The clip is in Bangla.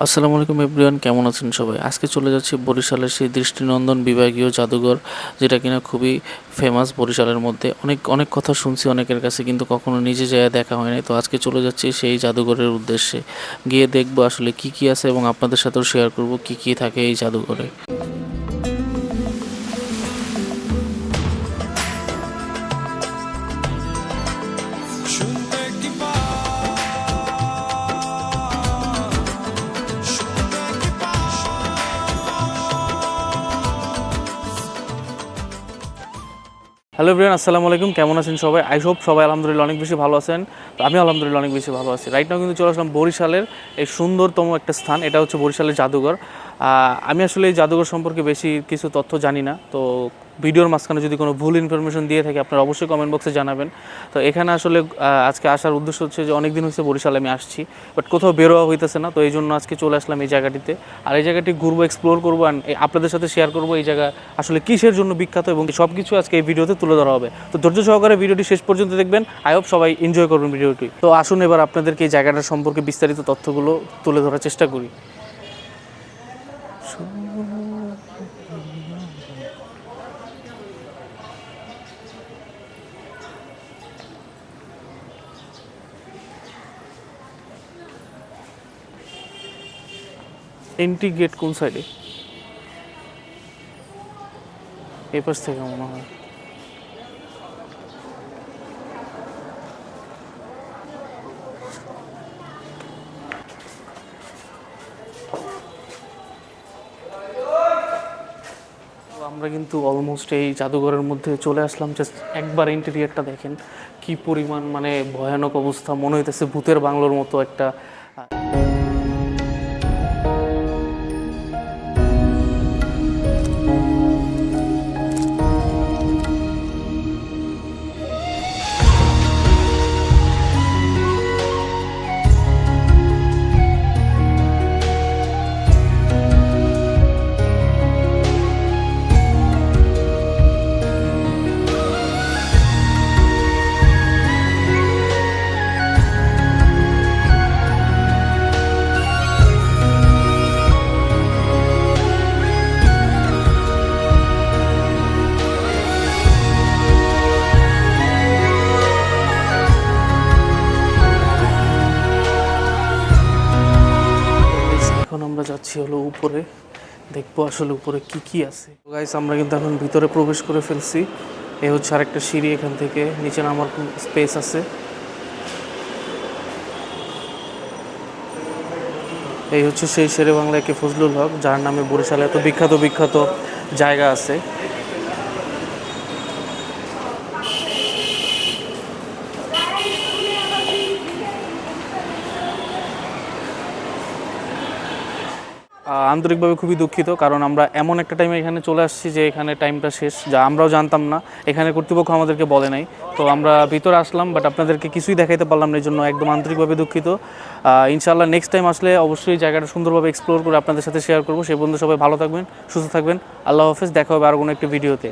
আসসালামু আলাইকুম এভরিওয়ান, কেমন আছেন সবাই? আজকে চলে যাচ্ছি বরিশালের সেই দৃষ্টিনন্দন বিভাগীয় জাদুঘর, যেটা কিনা খুবই ফেমাস বরিশালের মধ্যে। অনেক অনেক কথা শুনছি অনেকের কাছে, কিন্তু কখনো নিজে যেয়ে দেখা হয় নাই। তো আজকে চলে যাচ্ছি সেই জাদুঘরের উদ্দেশ্যে, গিয়ে দেখবো আসলে কি কি আছে এবং আপনাদের সাথেও শেয়ার করব কি কি থাকে এই জাদুঘরে। হ্যালো এভরিওয়ান, আসসালামু আলাইকুম, কেমন আছেন সবাই? আই হোপ সবাই আলহামদুলিল্লাহ অনেক বেশি ভালো আছেন। তো আমি আলহামদুলিল্লাহ অনেক বেশি ভালো আছি। রাইট নাও কিন্তু চলে আসলাম বরিশালের এই সুন্দরতম একটা স্থান, এটা হচ্ছে বরিশালের জাদুঘর। আমি আসলে এই জাদুঘর সম্পর্কে বেশি কিছু তথ্য জানি না, তো ভিডিওর মাঝখানে যদি কোনো ভুল ইনফরমেশন দিয়ে থাকে আপনারা অবশ্যই কমেন্ট বক্সে জানাবেন। তো এখানে আসলে আজকে আসার উদ্দেশ্য হচ্ছে যে অনেক দিন হয়েছে বরিশালে আমি আসছি, বাট কোথাও বেরোয়া হইতেছে না। তো এই জন্য আজকে চলে আসলাম এই জায়গাটিতে। আর এই জায়গাটি ঘুরবো, এক্সপ্লোর করবো, অ্যান্ড আপনাদের সাথে শেয়ার করবো এই জায়গা আসলে কিসের জন্য বিখ্যাত এবং সব কিছু আজকে এই ভিডিওতে তুলে ধরা হবে। তো ধৈর্য সহকারে ভিডিওটি শেষ পর্যন্ত দেখবেন। আই হোপ সবাই এনজয় করবেন ভিডিওটি। তো আসুন এবার আপনাদেরকে এই জায়গাটার সম্পর্কে বিস্তারিত তথ্যগুলো তুলে ধরার চেষ্টা করি। এন্ট্রি গেট কোন সাইডে? এই পাশ থেকে মনে হয়। আমরা কিন্তু অলমোস্ট এই জাদুঘরের মধ্যে চলে আসলাম। জাস্ট একবার ইন্টেরিয়ারটা দেখেন, কি পরিমাণ মানে ভয়ানক অবস্থা, মনে হইতেছে ভূতের বাংলোর মতো একটা। এখন আমরা যাচ্ছি হলো উপরে, দেখবো আসলে উপরে কি কি আছে। গাইস, আমরা কিন্তু এখন ভিতরে প্রবেশ করে ফেলছি। এই হচ্ছে আরেকটা সিঁড়ি, এখান থেকে নিচে নামার স্পেস আছে। এই হচ্ছে সেই শেরে বাংলা একে ফজলুল হক, যার নামে বরিশালে এত বিখ্যাত বিখ্যাত জায়গা আছে। আন্তরিকভাবে খুবই দুঃখিত, কারণ আমরা এমন একটা টাইমে এখানে চলে আসছি যে এখানে টাইমটা শেষ, যা আমরাও জানতাম না, এখানে কর্তৃপক্ষ আমাদেরকে বলে নাই। তো আমরা ভিতরে আসলাম, বাট আপনাদেরকে কিছুই দেখাইতে পারলাম না, এই জন্য একদম আন্তরিকভাবে দুঃখিত। ইনশাআল্লাহ নেক্সট টাইম আসলে অবশ্যই জায়গাটা সুন্দরভাবে এক্সপ্লোর করে আপনাদের সাথে শেয়ার করবো। সেই পর্যন্ত সবাই ভালো থাকবেন, সুস্থ থাকবেন। আল্লাহ হাফেজ, দেখা হবে আর কোনো একটা ভিডিওতে।